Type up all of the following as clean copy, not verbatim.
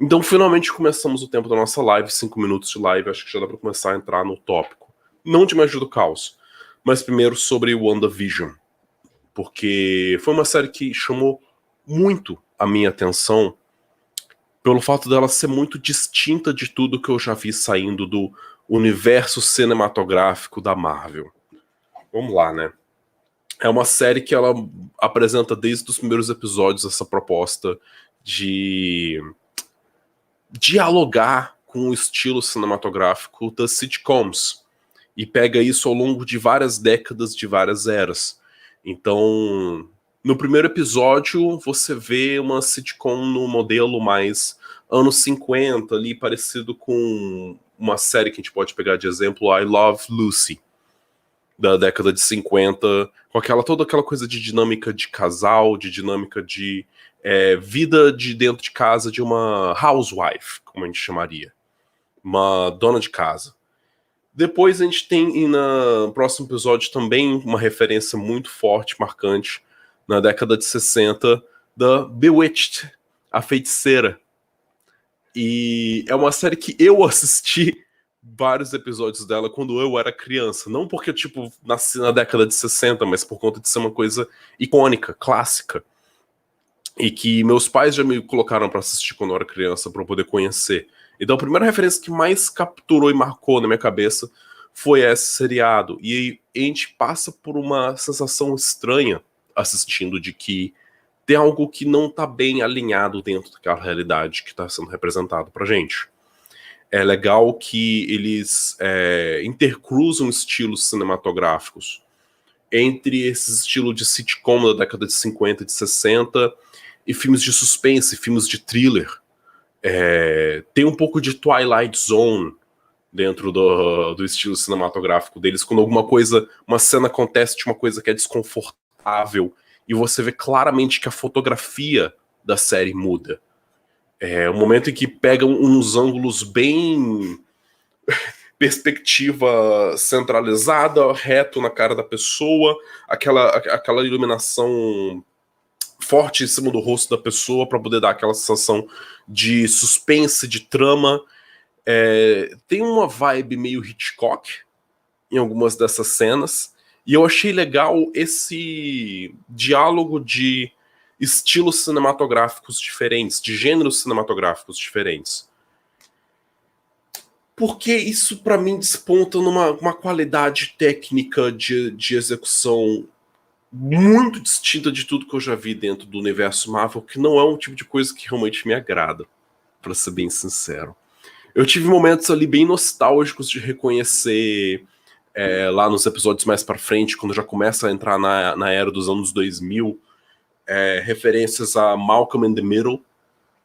Então, finalmente começamos o tempo da nossa live, 5 minutos de live, acho que já dá pra começar a entrar no tópico. Não de Magia do Caos, mas primeiro sobre WandaVision, porque foi uma série que chamou muito a minha atenção pelo fato dela ser muito distinta de tudo que eu já vi saindo do universo cinematográfico da Marvel. Vamos lá, né? É uma série que ela apresenta desde os primeiros episódios essa proposta de dialogar com o estilo cinematográfico das sitcoms e pega isso ao longo de várias décadas, de várias eras. Então, no primeiro episódio, você vê uma sitcom no modelo mais anos 50, ali parecido com uma série que a gente pode pegar de exemplo, I Love Lucy, da década de 50, com toda aquela coisa de dinâmica de casal, de dinâmica de vida de dentro de casa de uma housewife, como a gente chamaria. Uma dona de casa. Depois a gente tem, no próximo episódio, também uma referência muito forte, marcante, na década de 60, da Bewitched, a Feiticeira. E é uma série que eu assisti vários episódios dela quando eu era criança. Não porque eu, nasci na década de 60, mas por conta de ser uma coisa icônica, clássica. E que meus pais já me colocaram pra assistir quando eu era criança, pra eu poder conhecer. Então a primeira referência que mais capturou e marcou na minha cabeça foi esse seriado. E a gente passa por uma sensação estranha assistindo de que tem algo que não tá bem alinhado dentro daquela realidade que tá sendo representado pra gente. É legal que eles intercruzam estilos cinematográficos entre esse estilo de sitcom da década de 50 e de 60 e filmes de suspense, filmes de thriller. Tem um pouco de Twilight Zone dentro do estilo cinematográfico deles, quando uma cena acontece de uma coisa que é desconfortável e você vê claramente que a fotografia da série muda. É um momento em que pegam uns ângulos bem perspectiva centralizada, reto na cara da pessoa, aquela iluminação forte em cima do rosto da pessoa para poder dar aquela sensação de suspense, de trama. Tem uma vibe meio Hitchcock em algumas dessas cenas, e eu achei legal esse diálogo de estilos cinematográficos diferentes, de gêneros cinematográficos diferentes. Porque isso, para mim, desponta numa qualidade técnica de execução muito distinta de tudo que eu já vi dentro do universo Marvel, que não é um tipo de coisa que realmente me agrada, para ser bem sincero. Eu tive momentos ali bem nostálgicos de reconhecer lá nos episódios mais pra frente, quando já começa a entrar na era dos anos 2000, referências a Malcolm in the Middle,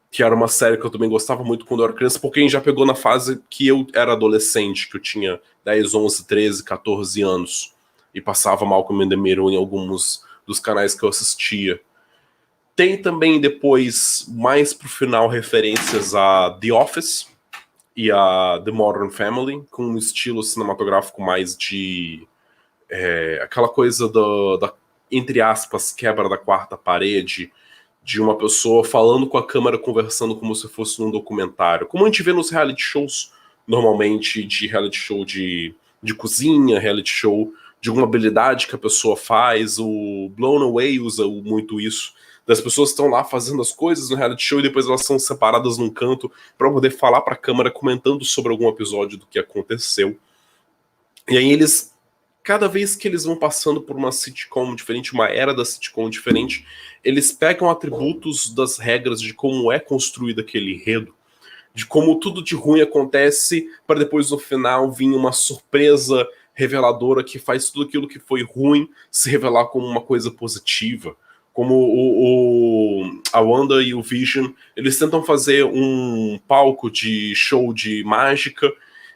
que era uma série que eu também gostava muito quando eu era criança, porque a gente já pegou na fase que eu era adolescente, que eu tinha 10, 11, 13, 14 anos, e passava Malcolm in the Middle em alguns dos canais que eu assistia. Tem também depois, mais pro final, referências a The Office e a The Modern Family, com um estilo cinematográfico mais de aquela coisa da, entre aspas, quebra da quarta parede, de uma pessoa falando com a câmera, conversando como se fosse num documentário. Como a gente vê nos reality shows, normalmente, de reality show de cozinha, reality show de alguma habilidade que a pessoa faz. O Blown Away usa muito isso. Das pessoas que estão lá fazendo as coisas no reality show e depois elas são separadas num canto para poder falar para a câmera comentando sobre algum episódio do que aconteceu. E aí eles, cada vez que eles vão passando por uma sitcom diferente, uma era da sitcom diferente, eles pegam atributos das regras de como é construído aquele enredo, de como tudo de ruim acontece, para depois no final vir uma surpresa reveladora que faz tudo aquilo que foi ruim se revelar como uma coisa positiva. Como a Wanda e o Vision, eles tentam fazer um palco de show de mágica,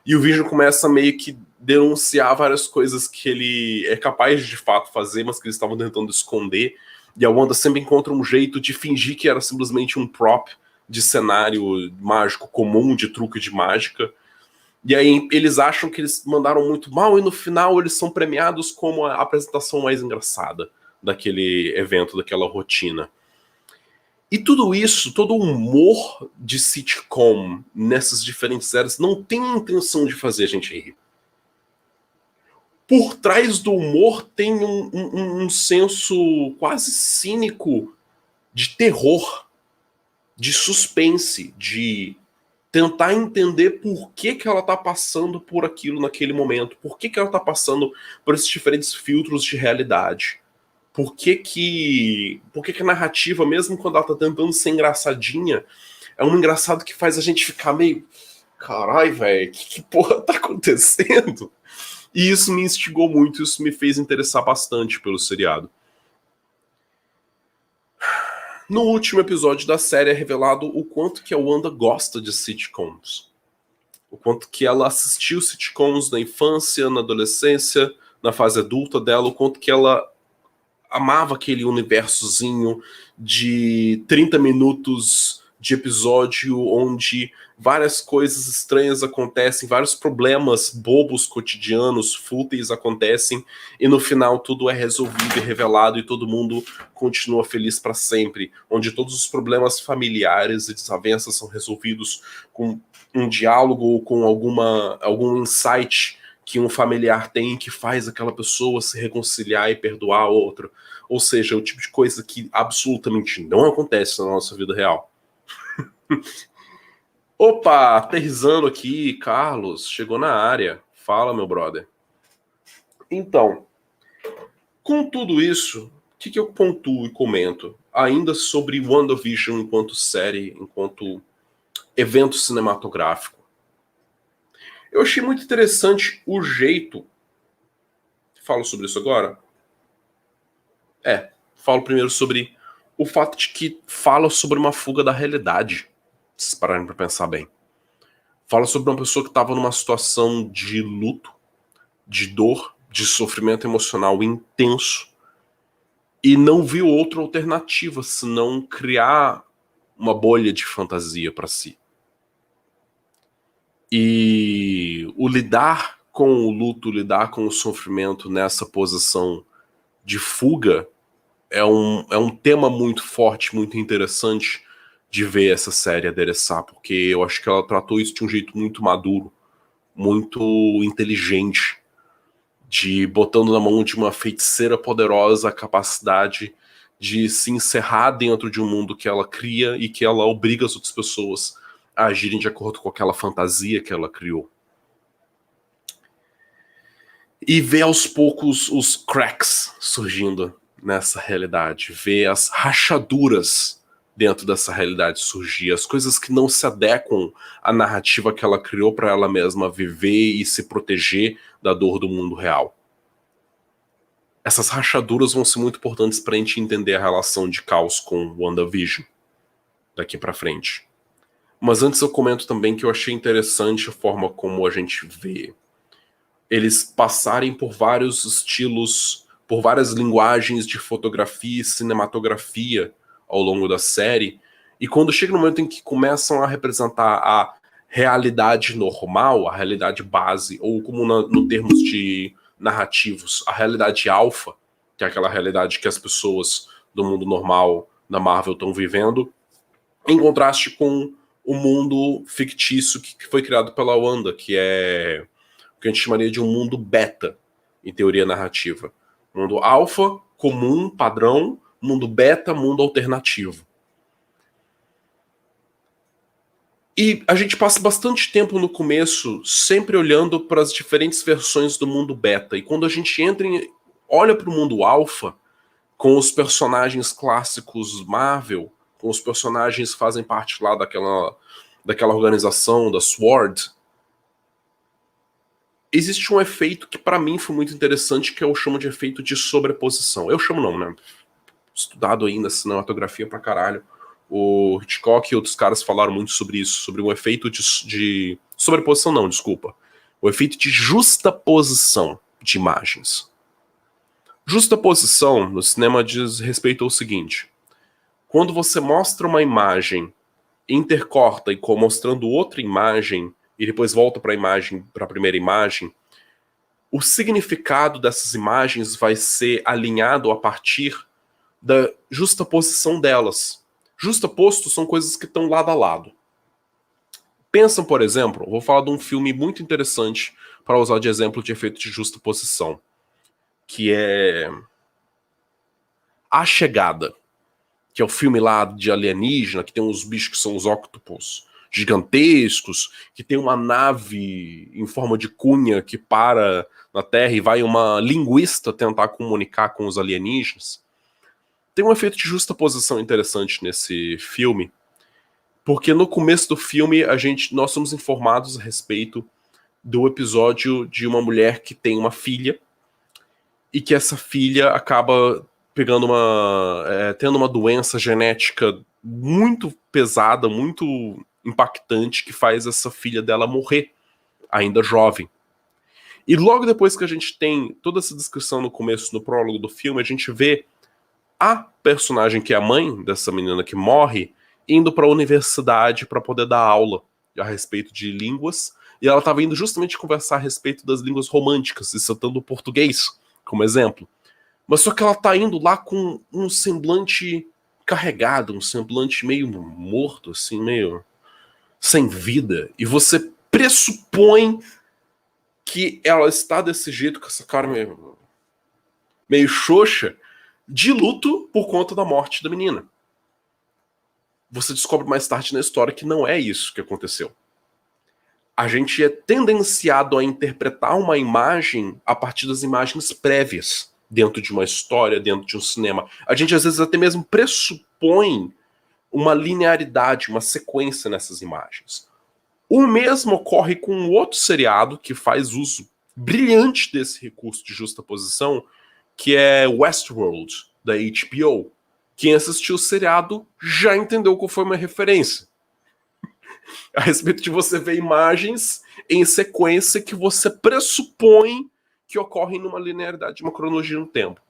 e o Vision começa a meio que denunciar várias coisas que ele é capaz de fato fazer, mas que eles estavam tentando esconder. E a Wanda sempre encontra um jeito de fingir que era simplesmente um prop de cenário mágico comum, de truque de mágica. E aí eles acham que eles mandaram muito mal, e no final eles são premiados como a apresentação mais engraçada daquele evento, daquela rotina. E tudo isso, todo o humor de sitcom nessas diferentes eras não tem a intenção de fazer a gente rir. Por trás do humor tem um senso quase cínico de terror, de suspense, de tentar entender por que ela tá passando por aquilo naquele momento, por que ela tá passando por esses diferentes filtros de realidade. Por que a narrativa, mesmo quando ela tá tentando ser engraçadinha, é um engraçado que faz a gente ficar meio... Carai, velho, que porra tá acontecendo? E isso me instigou muito, isso me fez interessar bastante pelo seriado. No último episódio da série é revelado o quanto que a Wanda gosta de sitcoms. O quanto que ela assistiu sitcoms na infância, na adolescência, na fase adulta dela, o quanto que ela amava aquele universozinho de 30 minutos de episódio onde várias coisas estranhas acontecem, vários problemas bobos cotidianos, fúteis acontecem, e no final tudo é resolvido e revelado e todo mundo continua feliz para sempre, onde todos os problemas familiares e desavenças são resolvidos com um diálogo ou com algum insight que um familiar tem que faz aquela pessoa se reconciliar e perdoar a outra. Ou seja, o tipo de coisa que absolutamente não acontece na nossa vida real. Opa, aterrissando aqui, Carlos, chegou na área. Fala, meu brother. Então, com tudo isso, o que eu pontuo e comento? Ainda sobre WandaVision enquanto série, enquanto evento cinematográfico. Eu achei muito interessante o jeito... Falo sobre isso agora? Falo primeiro sobre o fato de que fala sobre uma fuga da realidade. Se vocês pararem pra pensar bem. Fala sobre uma pessoa que estava numa situação de luto, de dor, de sofrimento emocional intenso e não viu outra alternativa senão criar uma bolha de fantasia para si. E o lidar com o luto, lidar com o sofrimento nessa posição de fuga é um tema muito forte, muito interessante de ver essa série adereçar, porque eu acho que ela tratou isso de um jeito muito maduro, muito inteligente, de botando na mão de uma feiticeira poderosa a capacidade de se encerrar dentro de um mundo que ela cria e que ela obriga as outras pessoas a agirem de acordo com aquela fantasia que ela criou. E ver aos poucos os cracks surgindo nessa realidade, ver as rachaduras dentro dessa realidade surgir, as coisas que não se adequam à narrativa que ela criou para ela mesma viver e se proteger da dor do mundo real. Essas rachaduras vão ser muito importantes para a gente entender a relação de Caos com WandaVision daqui para frente. Mas antes eu comento também que eu achei interessante a forma como a gente vê eles passarem por vários estilos, por várias linguagens de fotografia e cinematografia ao longo da série, e quando chega no momento em que começam a representar a realidade normal, a realidade base, ou como no termos de narrativos, a realidade alfa, que é aquela realidade que as pessoas do mundo normal da Marvel estão vivendo, em contraste com o mundo fictício que foi criado pela Wanda, que é o que a gente chamaria de um mundo beta, em teoria narrativa. Mundo alfa, comum, padrão, mundo beta, mundo alternativo. E a gente passa bastante tempo no começo sempre olhando para as diferentes versões do mundo beta. E quando a gente olha para o mundo alfa, com os personagens clássicos Marvel, com os personagens que fazem parte lá daquela organização, da SWORD, existe um efeito que para mim foi muito interessante, que eu chamo de efeito de sobreposição. Eu chamo não, né? Estudado ainda cinematografia pra caralho. O Hitchcock e outros caras falaram muito sobre isso, sobre um efeito de sobreposição não, desculpa. O efeito de justaposição de imagens. Justaposição no cinema diz respeito ao seguinte: quando você mostra uma imagem, intercorta e mostrando outra imagem e depois volta para a primeira imagem, o significado dessas imagens vai ser alinhado a partir da justaposição delas. Justaposto são coisas que estão lado a lado. Pensa, por exemplo, vou falar de um filme muito interessante para usar de exemplo de efeito de justaposição, que é A Chegada, que é o filme lá de alienígena, que tem uns bichos que são os octopus gigantescos, que tem uma nave em forma de cunha que para na Terra e vai uma linguista tentar comunicar com os alienígenas. Tem um efeito de justaposição interessante nesse filme, porque no começo do filme nós somos informados a respeito do episódio de uma mulher que tem uma filha e que essa filha acaba pegando tendo uma doença genética muito pesada, muito impactante, que faz essa filha dela morrer, ainda jovem. E logo depois que a gente tem toda essa descrição no começo, no prólogo do filme, a gente vê a personagem que é a mãe dessa menina que morre, indo para a universidade para poder dar aula a respeito de línguas, e ela estava indo justamente conversar a respeito das línguas românticas, e citando o português como exemplo. Mas só que ela tá indo lá com um semblante carregado, um semblante meio morto, assim, meio sem vida. E você pressupõe que ela está desse jeito, com essa cara meio xoxa, de luto por conta da morte da menina. Você descobre mais tarde na história que não é isso que aconteceu. A gente é tendenciado a interpretar uma imagem a partir das imagens prévias dentro de uma história, dentro de um cinema. A gente às vezes até mesmo pressupõe uma linearidade, uma sequência nessas imagens. O mesmo ocorre com um outro seriado que faz uso brilhante desse recurso de justaposição, que é Westworld, da HBO. Quem assistiu o seriado já entendeu qual foi uma referência. A respeito de você ver imagens em sequência que você pressupõe que ocorrem numa linearidade, uma cronologia no tempo.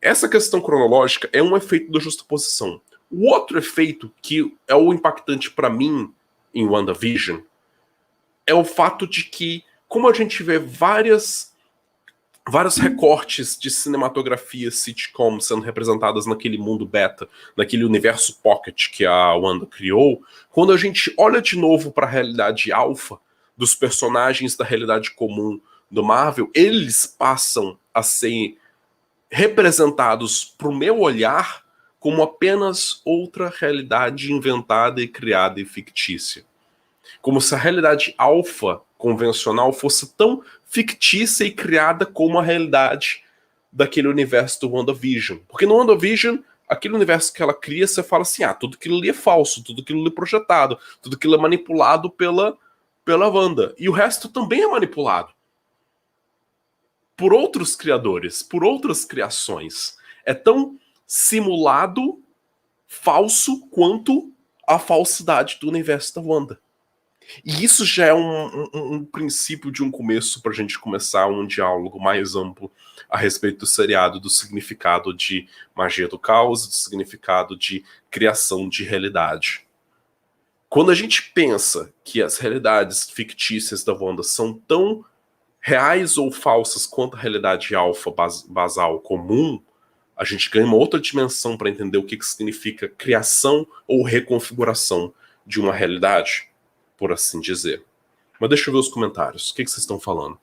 Essa questão cronológica é um efeito da justaposição. O outro efeito, que é o impactante para mim em WandaVision, é o fato de que, como a gente vê vários recortes de cinematografia sitcom sendo representadas naquele mundo beta, naquele universo pocket que a Wanda criou, quando a gente olha de novo para a realidade alfa dos personagens da realidade comum do Marvel, eles passam a ser representados pro meu olhar como apenas outra realidade inventada e criada e fictícia. Como se a realidade alfa convencional fosse tão fictícia e criada como a realidade daquele universo do WandaVision. Porque no WandaVision, aquele universo que ela cria, você fala assim, tudo aquilo ali é falso, tudo aquilo ali é projetado, tudo aquilo é manipulado pela Wanda. E o resto também é manipulado por outros criadores, por outras criações. É tão simulado, falso, quanto a falsidade do universo da Wanda. E isso já é um princípio de um começo para a gente começar um diálogo mais amplo a respeito do seriado, do significado de magia do caos, do significado de criação de realidade. Quando a gente pensa que as realidades fictícias da Wanda são tão reais ou falsas quanto a realidade alfa basal comum, a gente ganha uma outra dimensão para entender o que significa criação ou reconfiguração de uma realidade, por assim dizer. Mas deixa eu ver os comentários. O que vocês estão falando?